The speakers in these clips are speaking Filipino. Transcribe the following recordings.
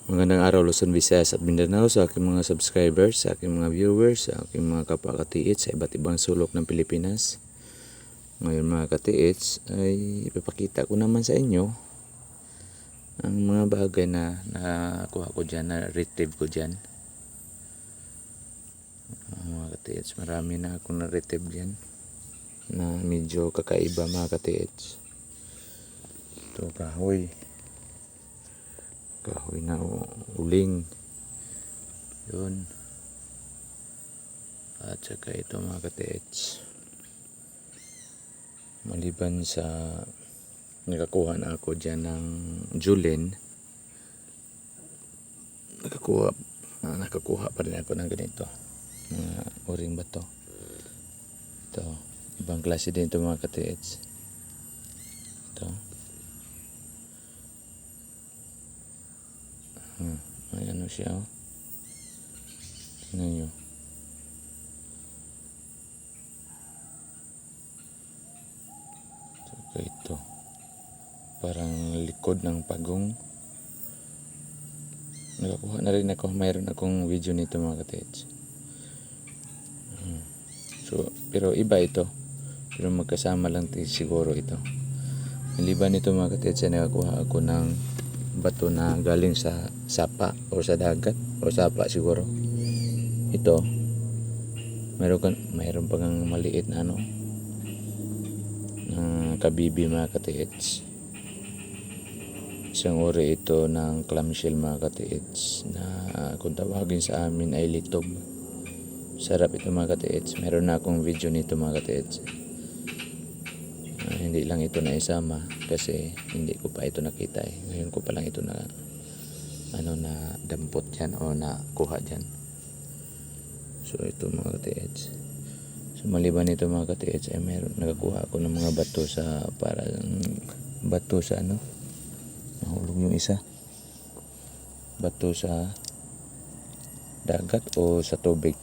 Magandang araw Luzon, Visayas at Mindanao sa aking mga subscribers, sa aking mga viewers, sa aking mga kapwa katiits sa iba't ibang sulok ng Pilipinas. Ngayon mga katiits ay ipapakita ko naman sa inyo ang mga bagay na nakuha ko dyan, na retrieve ko dyan. Mga katiits, marami na akong na-retrieve dyan na medyo kakaiba mga katiits. Ito kahoy na uling yun, at saka ito mga katiits, maliban sa nakakuha na ako dyan ng julin, nakakuha pa rin ako ng ganito mga uring bato. Ito ibang klase din ito mga katiits. Ito may ano siya, oh. Tingnan nyo. Saka ito parang likod ng pagong. Nakakuha na rin ako, mayroon akong video nito mga katiits. So pero iba ito, pero magkasama lang siguro ito. Maliban nito mga katiits, nakakuha ako ng bato na galing sa sapa o sa dagat o sapa siguro. Ito mayroon pang maliit na ano, kabibi mga katiits. Isang uri ito ng clamshell mga katiits, na kung tawagin sa amin ay litob. Sarap ito mga katiits. Meron na akong video nito mga katiits. Hindi lang ito na isama kasi hindi ko pa ito nakita eh. Ngayon ko pa lang ito na na dampot dyan o nakuha dyan. So ito mga katiits. So maliban nito mga katiits ay nakakuha ako ng mga bato sa bato sa nahulog yung isa. Bato sa dagat o sa tubig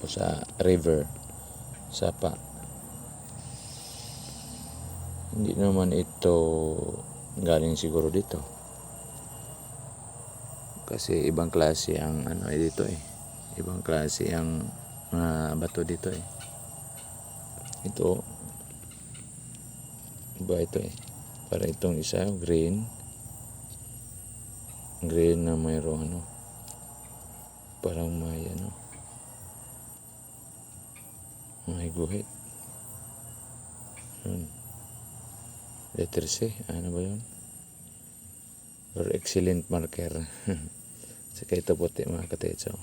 o sa river, sapa. Hindi naman ito galing siguro dito kasi ibang klase ang dito eh. Ibang klase ang mga bato dito eh. Ito iba ito eh. Para itong isa green na mayroong parang may may guhit. Letter C, ano ba yun? Or excellent marker. Saka ito puti mga katiits.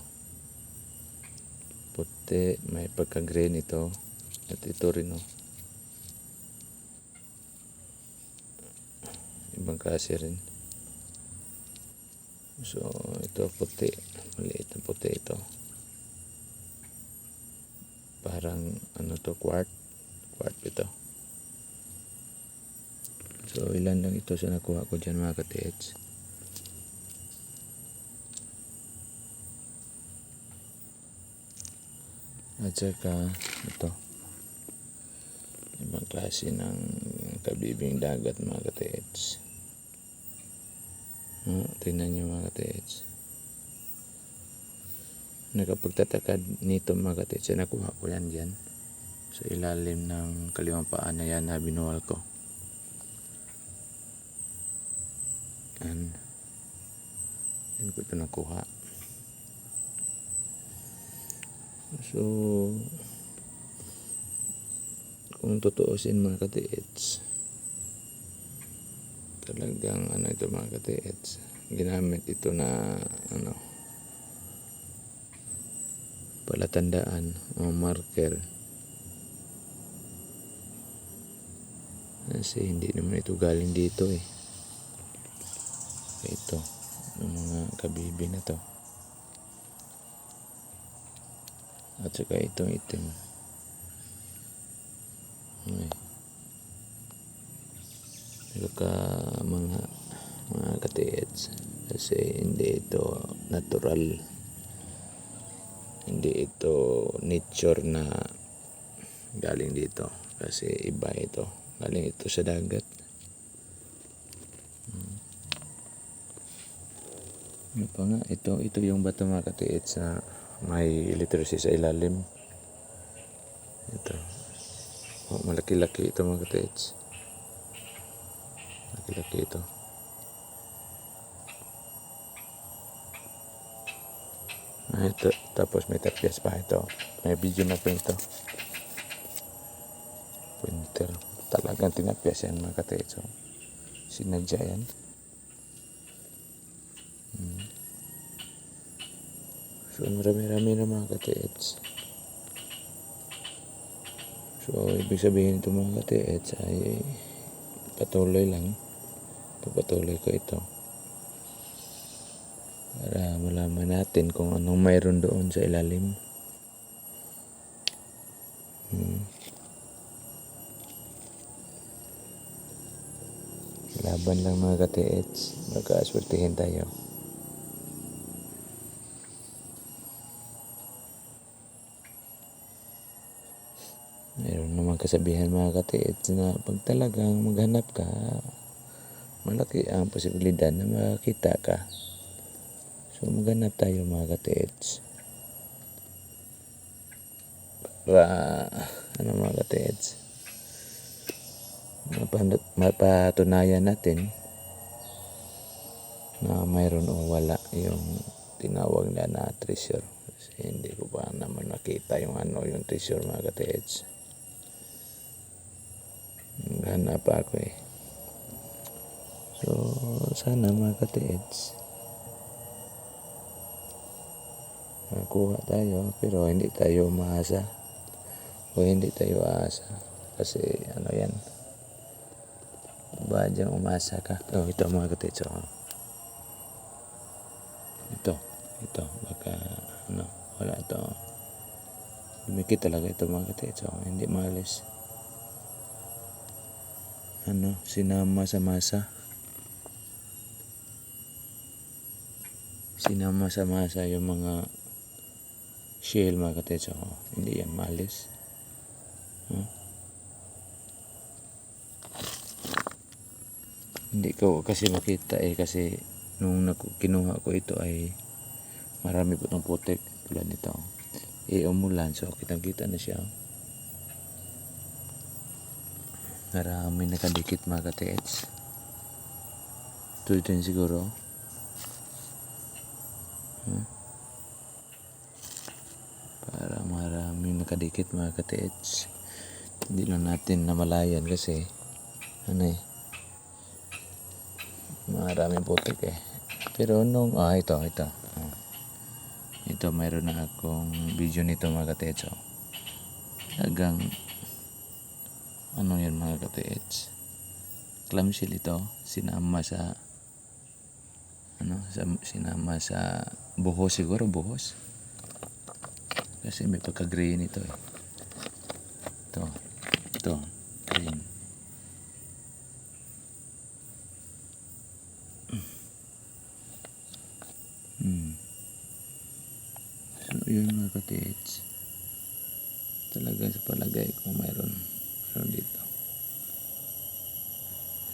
Puti, may pagka-green ito. At ito rin ibang klase rin. So ito puti, maliit na puti ito. Parang quartz ito. So ilan lang ito sa nakuha ko dyan mga katiits. At saka ito ibang klase ng kabibing dagat mga katiits. Tingnan nyo mga katiits. Nakapagtataka nito mga katiits, nakuha ko yan dyan sa ilalim ng kaliwang paa na yan na binuwal ko. Yan ko ito nakuha. So kung tutuusin mga katiits, talagang ito mga katiits, ginamit ito na palatandaan o marker kasi hindi naman ito galing dito eh. Ito yung mga kabibi na to, at saka itong itim. Saka mga katiits, kasi hindi ito natural, hindi ito nature na galing dito, kasi iba ito, galing ito sa dagat. Ano pa nga, ito yung bato mga katiits na may literacy sa ilalim. Ito. Oh, malaki-laki ito mga katiits. Malaki-laki ito. Ito, tapos may tapyas pa ito. May video na po ito. Pointer. Talagang tinapyas yan mga katiits. So, sinadya yan. So, marami-rami na mga katiits. So, ibig sabihin ito mga katiits ay patuloy lang. Pagpatuloy ko ito. Para malaman natin kung anong mayroon doon sa ilalim. Laban lang mga katiits. Magkaaswertihin tayo. Mayroon naman kasabihan mga katiits na pag talagang maghanap ka, malaki ang posibilidad na makakita ka. So maghanap tayo mga katiits. Para mga katiits, mapatunayan natin na mayroon o wala yung tinawag na treasure. Kasi hindi ko pa naman nakita yung yung treasure mga katiits. Hanap ako eh. So sana mga katiits makuha tayo, pero hindi tayo umaasa o hindi tayo aasa kasi yan, badyang umasa ka. Ito mga katiits. Ito baka wala ito. Lumikit talaga ito mga katiits. Hindi maalis. Sinama sa masa. Sinama sa masa yung mga shell mga katiits. Hindi yan maalis. Hindi ko kasi makita kasi nung kinuha ko ito ay marami po itong putik tulad nito. Umulan, so kitang-kita na siya. Marami nakadikit mga katiits. Ito din siguro. Para marami nakadikit mga katiits. Hindi lang natin namalayan kasi maraming putik eh. Pero nung ito mayroon na akong video nito mga katiits. Talagang yan mga katiits, clamshell ito. Sinama sa sinama sa buhos siguro, buhos kasi may pagka green ito eh. Ito green. So yun mga katiits, talaga sa palagay ko mayroon dito.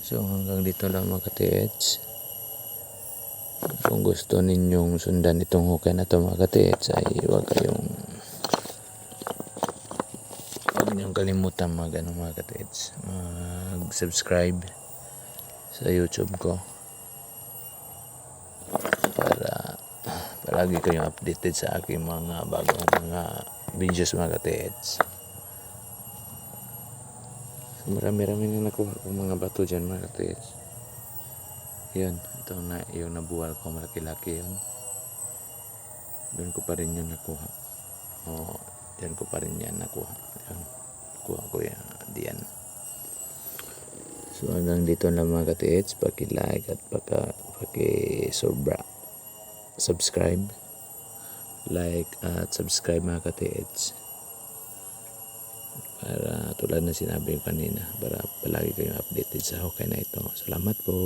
So hanggang dito lang mga katiits. Kung gusto ninyong sundan itong hukay na ito mga katiits ay huwag niyong kalimutan mga katiits, mag-subscribe sa YouTube ko para palagi kayong updated sa aking mga bagong mga videos mga katiits. So, marami-rami na nakuha kong mga bato dyan mga katiits. Yun, yung nabuwal ko malaki-laki yun. Doon ko pa rin yun nakuha. Diyan ko pa rin yan nakuha. Yun, nakuha ko yan diyan. So hanggang dito lang mga katiits. Paki-like at subscribe. Like at subscribe mga katiits. Para tulad na sinabi ko kanina, para palagi kayong updated sa hukay na ito. Salamat po.